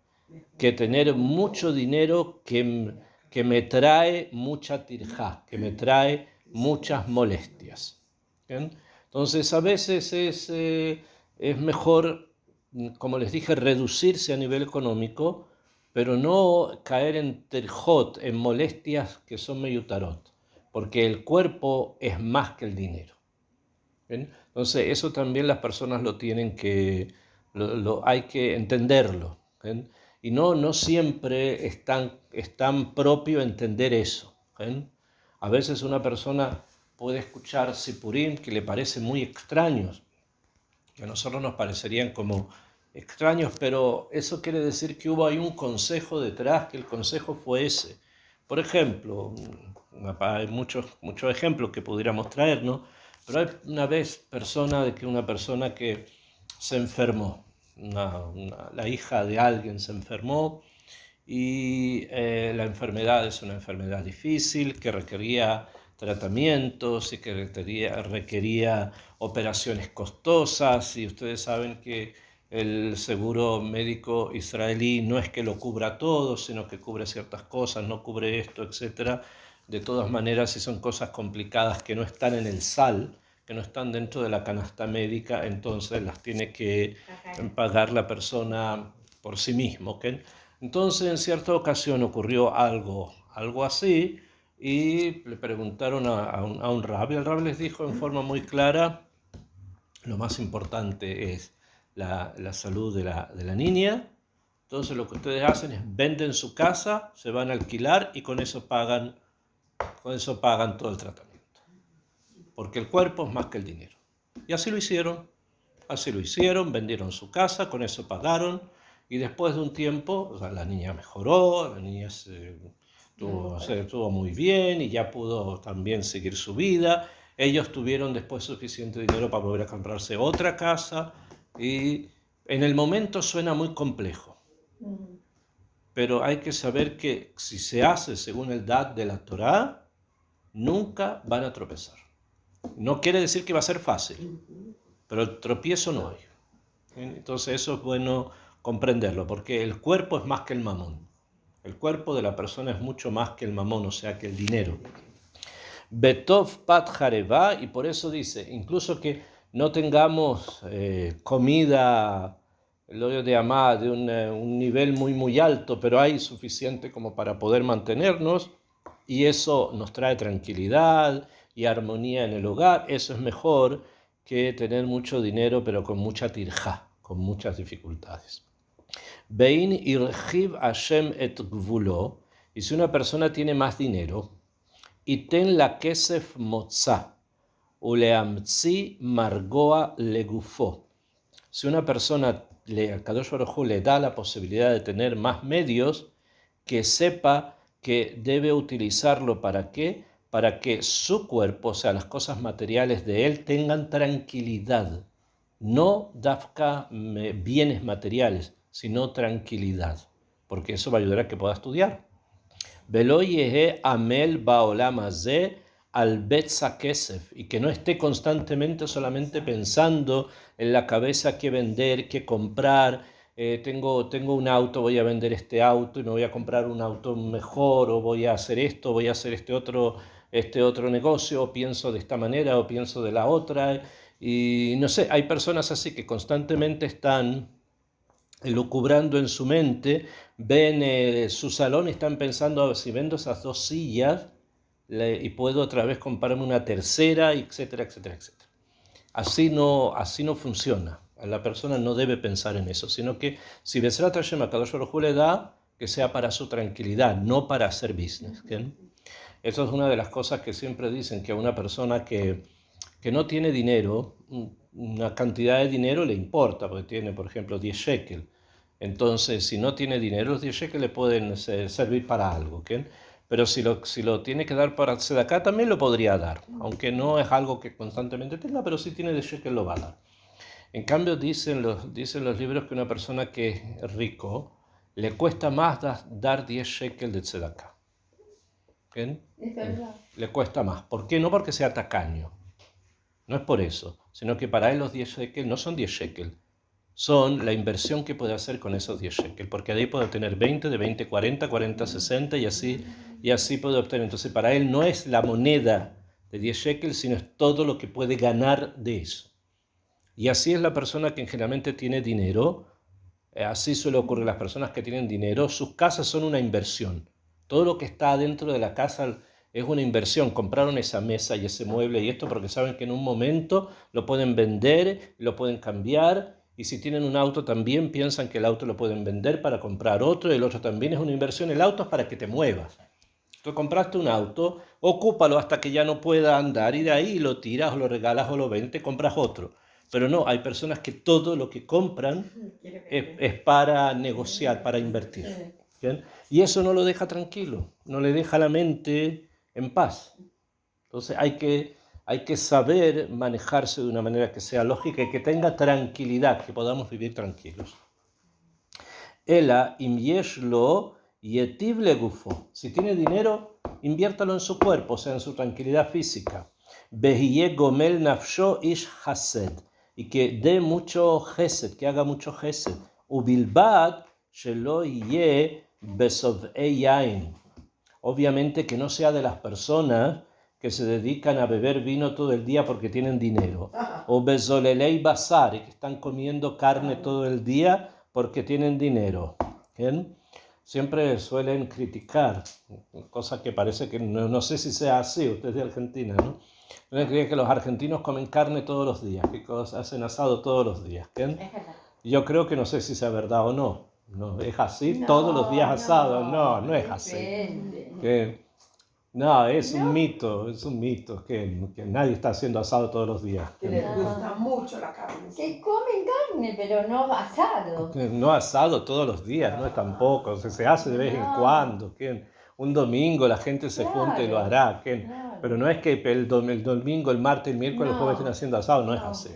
que tener mucho dinero que me trae mucha tirja, que me trae muchas molestias. ¿Bien? Entonces a veces es mejor, como les dije, reducirse a nivel económico, pero no caer en terjot, en molestias que son meyutarot, porque el cuerpo es más que el dinero. ¿Bien? Entonces eso también las personas lo tienen que, hay que entenderlo. ¿Bien? Y no siempre es tan propio entender eso. ¿Bien? A veces una persona puede escuchar sipurim que le parecen muy extraños, que a nosotros nos parecerían como extraños, pero eso quiere decir que hubo ahí un consejo detrás, que el consejo fue ese. Por ejemplo, hay muchos ejemplos que pudiéramos traer, ¿no? Pero hay una persona que se enfermó, la hija de alguien se enfermó, y la enfermedad es una enfermedad difícil que requería tratamientos y que requería operaciones costosas, y ustedes saben que el seguro médico israelí no es que lo cubra todo, sino que cubre ciertas cosas, no cubre esto, etc. De todas maneras, si son cosas complicadas que no están en el SAL, que no están dentro de la canasta médica, entonces las tiene que pagar la persona por sí mismo, ¿okay? Entonces, en cierta ocasión ocurrió algo así, y le preguntaron a un rabbi. El rabbi les dijo en forma muy clara: lo más importante es la salud de la niña. Entonces lo que ustedes hacen es venden su casa, se van a alquilar, y con eso pagan todo el tratamiento, porque el cuerpo es más que el dinero. Y así lo hicieron, vendieron su casa, con eso pagaron. Y después de un tiempo, o sea, la niña mejoró, la niña estuvo muy bien y ya pudo también seguir su vida. Ellos tuvieron después suficiente dinero para volver a comprarse otra casa, y en el momento suena muy complejo. Pero hay que saber que si se hace según el dat de la Torá, nunca van a tropezar. No quiere decir que va a ser fácil, pero el tropiezo no hay. Entonces eso es bueno comprenderlo, porque el cuerpo es más que el mamón. El cuerpo de la persona es mucho más que el mamón, o sea, que el dinero. Betov pat jareva, y por eso dice, incluso que no tengamos comida, el hoyo de amá, de un nivel muy alto, pero hay suficiente como para poder mantenernos, y eso nos trae tranquilidad y armonía en el hogar. Eso es mejor que tener mucho dinero pero con mucha tirja, con muchas dificultades. Bein irjiv Hashem et gvulo, y si una persona tiene más dinero, y ten la kesef motza, uleamtzi margoa legufo. Si una persona, a Kadosh Baruj Hu le da la posibilidad de tener más medios, que sepa que debe utilizarlo ¿para qué? Para que su cuerpo, o sea, las cosas materiales de él, tengan tranquilidad. No dafka bienes materiales, sino tranquilidad, porque eso va a ayudar a que pueda estudiar. Velo yehe amel baolam hazeh al betza kesef, y que no esté constantemente solamente pensando en la cabeza qué vender, qué comprar, tengo un auto, voy a vender este auto y me voy a comprar un auto mejor, o voy a hacer esto, voy a hacer este otro negocio, o pienso de esta manera, o pienso de la otra. Y no sé, hay personas así que constantemente están elucubrando en su mente, ven su salón y están pensando, a ver si vendo esas 2 sillas y puedo otra vez comprarme una tercera, etcétera, etcétera, etcétera. Así no funciona. La persona no debe pensar en eso, sino que si Besrat Hashem HaKadosh Baruj Hu le da, que sea para su tranquilidad, no para hacer business. ¿Okay? Eso es una de las cosas que siempre dicen, que a una persona que no tiene dinero, una cantidad de dinero le importa, porque tiene, por ejemplo, 10 shekel. Entonces, si no tiene dinero, los 10 shekel le pueden servir para algo. ¿Okay? Pero si lo tiene que dar para tzedakah, también lo podría dar, aunque no es algo que constantemente tenga, pero si tiene de shekel lo va a dar. En cambio, dicen los libros que una persona que es rico le cuesta más dar 10 shekel de tzedakah. ¿Okay? Es verdad. Le cuesta más. ¿Por qué? No porque sea tacaño. No es por eso, sino que para él los 10 shekel no son 10 shekel, son la inversión que puede hacer con esos 10 shekel, porque de ahí puede obtener 20, de 20, 40, 40, 60 y así puede obtener. Entonces para él no es la moneda de 10 shekel, sino es todo lo que puede ganar de eso. Y así es la persona que generalmente tiene dinero, así suele ocurrir las personas que tienen dinero, sus casas son una inversión. Todo lo que está dentro de la casa es una inversión. Compraron esa mesa y ese mueble y esto porque saben que en un momento lo pueden vender, lo pueden cambiar. Y si tienen un auto también piensan que el auto lo pueden vender para comprar otro. El otro también es una inversión. El auto es para que te muevas. Tú compraste un auto, ocúpalo hasta que ya no pueda andar y de ahí lo tiras o lo regalas o lo vendes, te compras otro. Pero no, hay personas que todo lo que compran es para negociar, para invertir. ¿Bien? Y eso no lo deja tranquilo, no le deja la mente en paz. Entonces hay que saber manejarse de una manera que sea lógica y que tenga tranquilidad, que podamos vivir tranquilos. Ela im yesh lo yetiv legufo. Si tiene dinero, inviértalo en su cuerpo, o sea, en su tranquilidad física. Behiye gomel nafsho ish hased. Y que dé mucho gesed, que haga mucho gesed. Ubilbad shelo ye besov'ei yain. Obviamente que no sea de las personas que se dedican a beber vino todo el día porque tienen dinero. O bezolelei basar, que están comiendo carne todo el día porque tienen dinero. ¿Bien? Siempre suelen criticar, cosa que parece que no sé si sea así, usted es de Argentina, ¿no? Uno cree que los argentinos comen carne todos los días, que hacen asado todos los días. ¿Bien? Yo creo que no sé si sea verdad o no. No, es así, todos los días asado. No es así. No, es un mito, que nadie está haciendo asado todos los días. Que les gusta mucho la carne. Que comen carne, pero no asado. No asado todos los días, no es tampoco, se hace de vez en cuando. Un domingo la gente se junta y lo hará. Pero no es que el domingo, el martes, el miércoles, el jueves estén haciendo asado, no es así.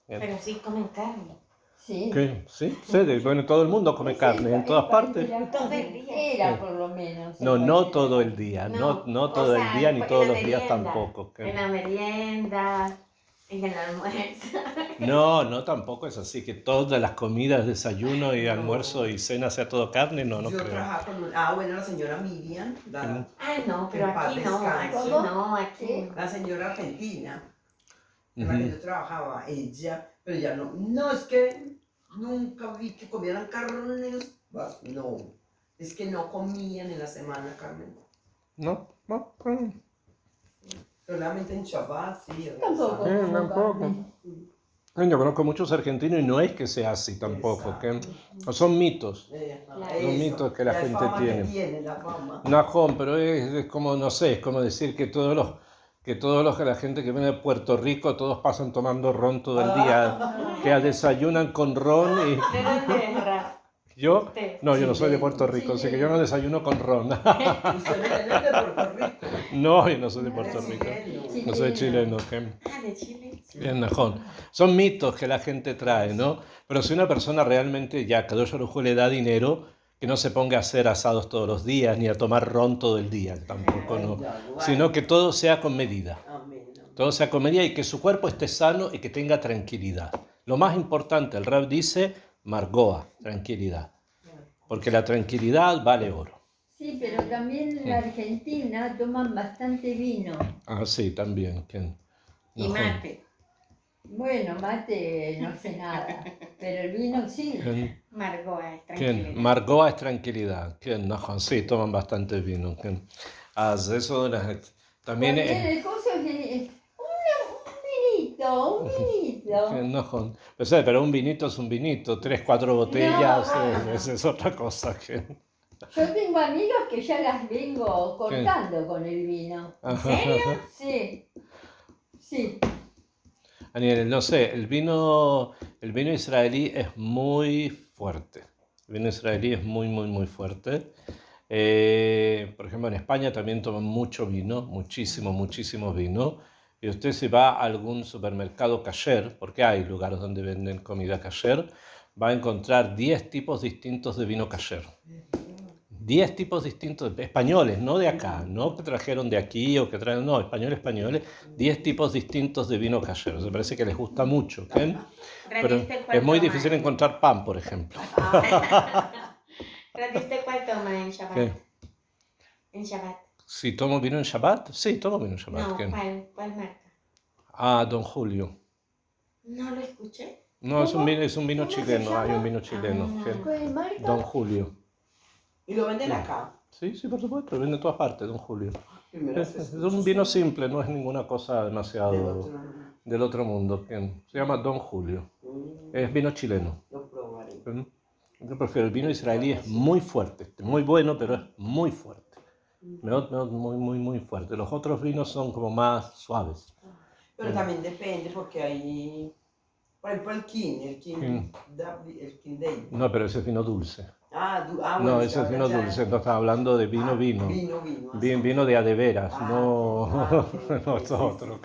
Pero sí comen carne. Sí. Sí, bueno, todo el mundo come carne en todas partes. Todo el día. Era por lo menos. No todo el día, no todo el día ni todos los días tampoco. En la merienda, en el almuerzo. No, tampoco es así, que todas las comidas, desayuno y almuerzo y cena sea todo carne, no Yo creo. trabajaba con bueno, la señora Miriam, Ay, no, pero En paz aquí no, descanse. aquí no, aquí no. la señora argentina, con la que yo trabajaba, ella, pero ya no, es que nunca vi que comieran carnes, no, es que no comían en la semana carne, No. solamente en Shabbat, sí. Tampoco. Tampoco. Yo conozco muchos argentinos y no es que sea así tampoco, son mitos. Son mitos que la gente tiene. tiene la fama. No, pero es como, no sé, es como decir que la gente que viene de Puerto Rico, todos pasan tomando ron todo el día, que desayunan con ron y... ¿De dónde es, Ra? ¿Yo? Usted. No, yo no soy de Puerto Rico, así que yo no desayuno con ron. Usted viene de Puerto Rico. No, yo no soy de Puerto Rico. Chileno. No soy chileno. Ah, de Chile. Bien, najón. Son mitos que la gente trae, ¿no? Pero si una persona realmente ya Kadosh Baruj Hu le da dinero, que no se ponga a hacer asados todos los días, ni a tomar ron todo el día, tampoco, no. Sino que todo sea con medida. Todo sea con medida y que su cuerpo esté sano y que tenga tranquilidad. Lo más importante, el Rab dice, Margoa, tranquilidad. Porque la tranquilidad vale oro. Sí, pero también en la Argentina toman bastante vino. Ah, sí, también. Y mate. Bueno, mate no sé nada, pero el vino sí. Margoa es tranquilidad. Margoa es tranquilidad. Sí, toman bastante vino. Eso también También el coso es un vinito. pero un vinito es un vinito, 3, 4 botellas, No. esa es otra cosa. Yo tengo amigos que ya las vengo cortando con el vino. ¿En serio? Sí, sí. Aniel, no sé, el vino israelí es muy fuerte. El vino israelí es muy, muy, muy fuerte. Por ejemplo, en España también toman mucho vino, muchísimo, muchísimo vino. Y usted si va a algún supermercado kasher, porque hay lugares donde venden comida kasher, va a encontrar 10 tipos distintos de vino kasher. 10 tipos distintos, españoles, no de acá, no que trajeron de aquí o que traen, no, españoles, 10 tipos distintos de vino kasher. Me parece que les gusta mucho, ¿ok? Pero es muy difícil encontrar pan, por ejemplo. ¿Rati usted cuál toma en Shabbat? ¿Qué? ¿En Shabbat? ¿Si tomo vino en Shabbat? Sí, tomo vino en Shabbat. No, ¿Qué? ¿cuál marca? Ah, Don Julio. No lo escuché. No, es un vino ¿Cómo se chileno, hay llama? un vino chileno. ¿Qué? ¿Cuál marca? Don Julio. ¿Y lo venden acá? Sí, sí, por supuesto, lo venden en todas partes, Don Julio. Primera Es vez un vino simple, no es ninguna cosa del demasiado otro. del otro mundo. ¿Qué? Se llama Don Julio. Es vino chileno. Lo probaré. Yo prefiero el vino israelí, es muy fuerte, muy bueno, pero es muy fuerte. Muy, muy, muy fuerte. Los otros vinos son como más suaves. Pero también depende porque hay, por ejemplo, el King David. No, pero ese es vino dulce. Bueno, No, ese es vino dulce, no estaba hablando de vino. Vino de adeveras, no, no es otro.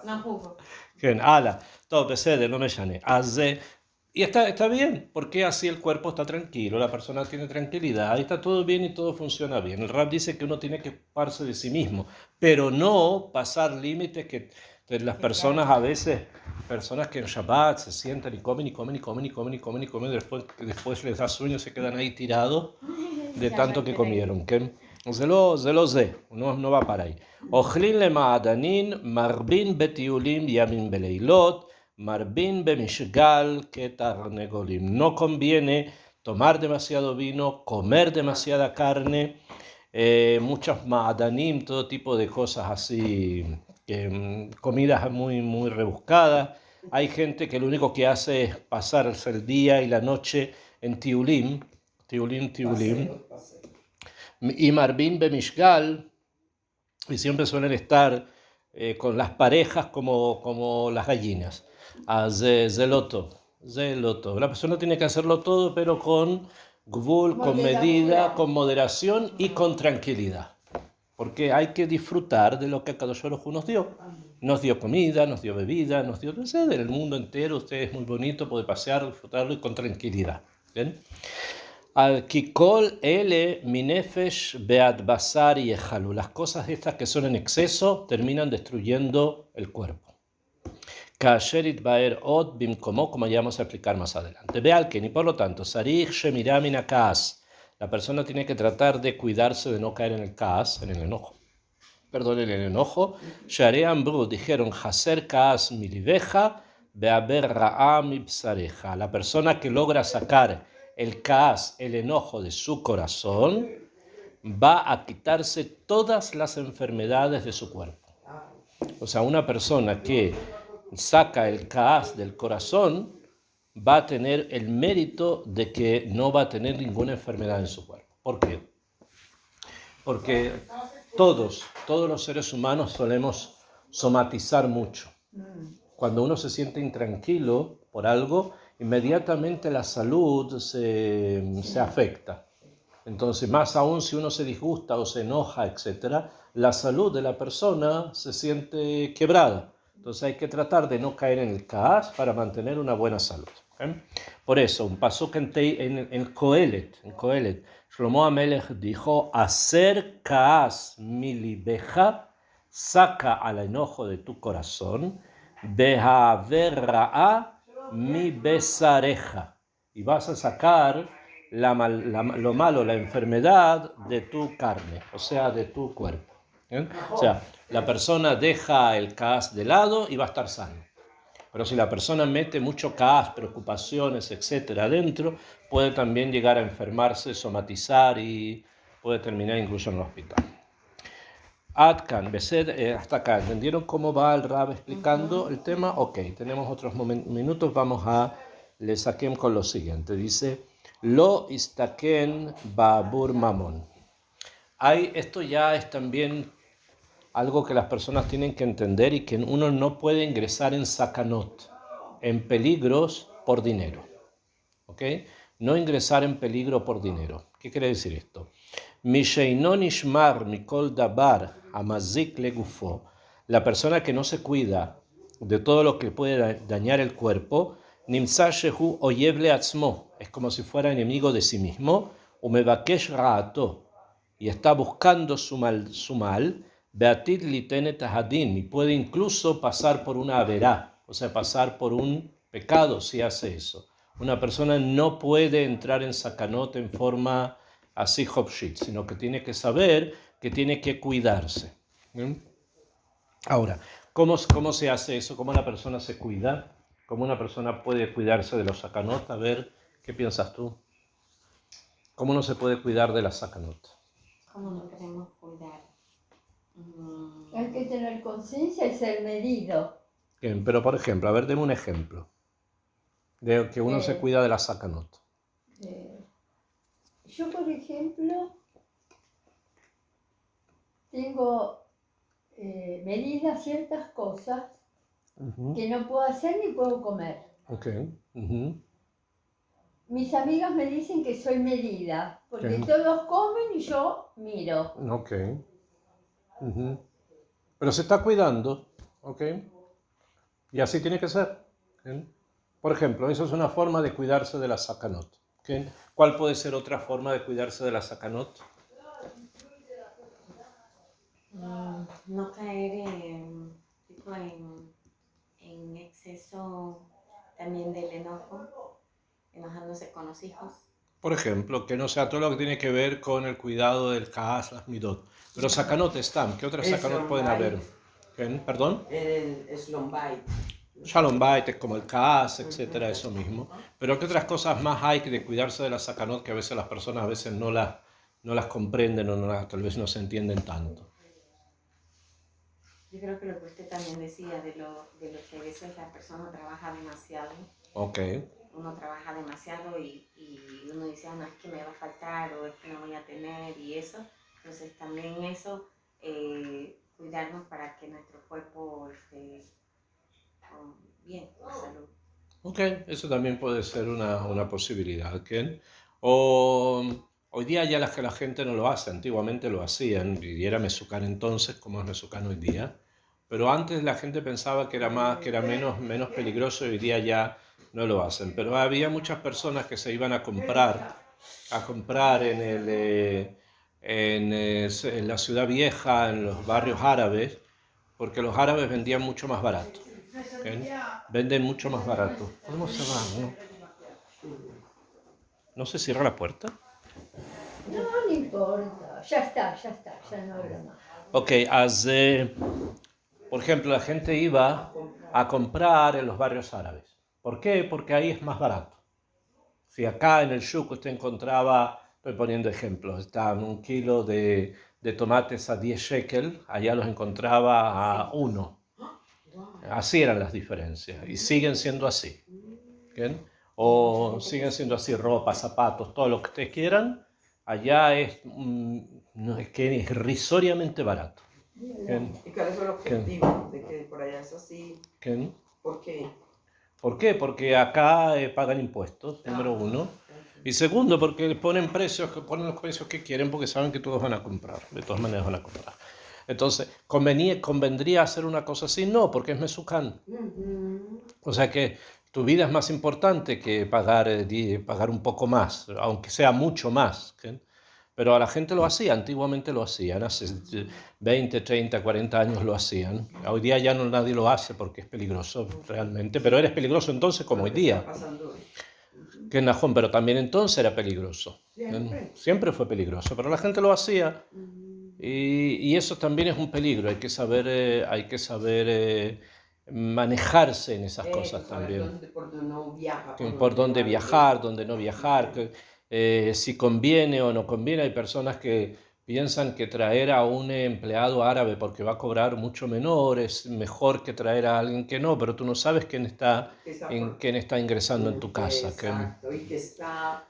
No jugo. Ala, todo pesede, no me llane. Y está bien, porque así el cuerpo está tranquilo, la persona tiene tranquilidad, ahí está todo bien y todo funciona bien. El Rab dice que uno tiene que ocuparse de sí mismo, pero no pasar límites que las personas a veces, personas que en Shabbat se sientan y comen, después les da sueño, se quedan ahí tirados de tanto que comieron. No va para ahí. Ochlin le ma'adanin, marbin betiulim yamin beleilot, marbin bemishgal ketarnegolim. No conviene tomar demasiado vino, comer demasiada carne, muchos ma'adanim, todo tipo de cosas así, comidas muy, muy rebuscadas. Hay gente que lo único que hace es pasarse el día y la noche en tiulim, y marbin bemishgal, y siempre suelen estar con las parejas como las gallinas. Zeloto. La persona tiene que hacerlo todo, pero con gvul, con medida, con moderación y con tranquilidad. Porque hay que disfrutar de lo que Akadosh Baruj Hu nos dio. Nos dio comida, nos dio bebida, nos dio, no sé, del mundo entero. Usted es muy bonito, puede pasear, disfrutarlo y con tranquilidad. ¿Bien? Al kikol ele minefesh beat basar y ejalu. Las cosas estas que son en exceso terminan destruyendo el cuerpo. Kasherit baer od bimkomo, como ya vamos a explicar más adelante. Ve al Ken, y por lo tanto, sarich shemiramina kaas. La persona tiene que tratar de cuidarse de no caer en el kaas, en el enojo. Perdón, en el enojo. Sharean bru dijeron haser kaas miliveja beaber ra'a mibsareja. La persona que logra sacar el kaas, el enojo de su corazón, va a quitarse todas las enfermedades de su cuerpo. O sea, una persona que saca el kaas del corazón va a tener el mérito de que no va a tener ninguna enfermedad en su cuerpo. ¿Por qué? Porque todos los seres humanos solemos somatizar mucho. Cuando uno se siente intranquilo por algo, inmediatamente la salud se afecta. Entonces, más aún si uno se disgusta o se enoja, etc., la salud de la persona se siente quebrada. Entonces hay que tratar de no caer en el kaas para mantener una buena salud. ¿Okay? Por eso, un pasuk en Kohelet, Shlomo HaMelech dijo, hacer kaas milibeja, saca al enojo de tu corazón, behaver ra'a mi besareja, y vas a sacar lo malo, la enfermedad de tu carne, o sea, de tu cuerpo. ¿Eh? O sea, la persona deja el kaas de lado y va a estar sano. Pero si la persona mete mucho kaas, preocupaciones, etcétera, adentro, puede también llegar a enfermarse, somatizar y puede terminar incluso en el hospital. Atkan, Besed, hasta acá. ¿Entendieron cómo va el Rab explicando el tema? Ok, tenemos otros minutos. Vamos a le saquen con lo siguiente. Dice, Lo istaken babur mamon. Esto ya es también algo que las personas tienen que entender y que uno no puede ingresar en sakanot, en peligros por dinero. ¿Ok? No ingresar en peligro por dinero. ¿Qué quiere decir esto? Misheinon ishmar mikol dabar amazik legufo. La persona que no se cuida de todo lo que puede dañar el cuerpo, nimsa shehu oyev leatzmo. Es como si fuera enemigo de sí mismo. Umebakesh ra'ato. Y está buscando su mal, beatit litenet hadin, y puede incluso pasar por una averá, o sea, pasar por un pecado si hace eso. Una persona no puede entrar en sakanot en forma así hopshit, sino que tiene que saber que tiene que cuidarse. Ahora, ¿cómo se hace eso? ¿Cómo la persona se cuida? ¿Cómo una persona puede cuidarse de los sakanot? A ver, ¿qué piensas tú? ¿Cómo no se puede cuidar de las sakanot? ¿Cómo nos queremos cuidar? Hay que tener conciencia y ser medido. Bien, pero por ejemplo, a ver, deme un ejemplo de que uno se cuida de la sakanot. Yo, por ejemplo, tengo medidas ciertas cosas que no puedo hacer ni puedo comer. Okay. Mis amigas me dicen que soy medida, porque todos comen y yo miro. Ok. Pero se está cuidando, ¿ok? Y así tiene que ser. ¿Bien? Por ejemplo, eso es una forma de cuidarse de la sakanot. ¿Okay? ¿Cuál puede ser otra forma de cuidarse de la sakanot? No caer en exceso también del enojo, enojándose con los hijos. Por ejemplo, que no sea todo lo que tiene que ver con el cuidado del kaas, las midot. Pero sakanot están. ¿Qué otras sakanot pueden haber? ¿Perdón? El Shalom Bait. Shalom Bait es como el kaas, etcétera, eso mismo. Pero ¿qué otras cosas más hay que de cuidarse de la sakanot que a veces las personas no las comprenden o tal vez no se entienden tanto? Yo creo que lo que usted también decía de lo que a veces la persona trabaja demasiado. Ok. Uno trabaja demasiado y uno dice, no, es que me va a faltar o es que no voy a tener y eso. Entonces también eso, cuidarnos para que nuestro cuerpo esté bien, con salud. Ok, eso también puede ser una posibilidad. ¿Okay? Hoy día ya la gente no lo hace, antiguamente lo hacían, y era mezuzán entonces, como es mezuzán hoy día. Pero antes la gente pensaba que era menos peligroso y hoy día ya no lo hacen. Pero había muchas personas que se iban a comprar en la ciudad vieja, en los barrios árabes, porque los árabes vendían mucho más barato. ¿Okay? Venden mucho más barato. ¿Cómo se va? ¿No se cierra la puerta? No importa, ya está, ya no hablo más. Ok, por ejemplo, la gente iba a comprar en los barrios árabes. ¿Por qué? Porque ahí es más barato. Si acá en el Shuk usted encontraba, estoy poniendo ejemplos, está un kilo de tomates a 10 shekel, allá los encontraba a 1. Así eran las diferencias y siguen siendo así. ¿Bien? O siguen siendo así ropa, zapatos, todo lo que ustedes quieran, allá es que es irrisoriamente barato. ¿Bien? ¿Y cuál es el objetivo de que por allá es así? ¿Bien? ¿Por qué? ¿Por qué? Porque acá pagan impuestos, número uno. Y segundo, porque ponen los precios que quieren porque saben que todos van a comprar, de todas maneras van a comprar. Entonces, ¿convendría hacer una cosa así? No, porque es mezuzán. O sea que tu vida es más importante que pagar un poco más, aunque sea mucho más. ¿Okay? Pero a la gente lo hacía, antiguamente lo hacían, hace 20, 30, 40 años lo hacían. Hoy día ya no nadie lo hace porque es peligroso realmente, pero eres peligroso entonces como hoy día. Que Najón, pero también entonces era peligroso. Siempre. Fue peligroso, pero la gente lo hacía. Y eso también es un peligro, hay que saber manejarse en esas cosas también. Por dónde uno viaja. Por dónde viajar, dónde no viajar, si conviene o no conviene. Hay personas que piensan que traer a un empleado árabe porque va a cobrar mucho menor es mejor que traer a alguien que no, pero tú no sabes quién está ingresando en tu casa. Exacto,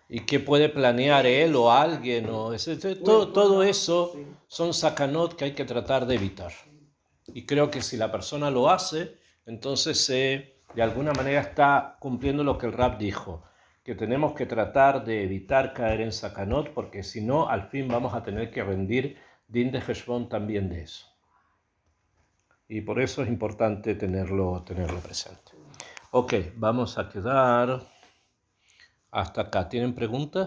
Y qué puede planear él o alguien. Todo eso sí. son sacanot que hay que tratar de evitar. Y creo que si la persona lo hace, entonces de alguna manera está cumpliendo lo que el Rab dijo, que tenemos que tratar de evitar caer en sacanot, porque si no, al fin vamos a tener que rendir din de Heshbon también de eso. Y por eso es importante tenerlo presente. Ok, vamos a quedar hasta acá. ¿Tienen preguntas?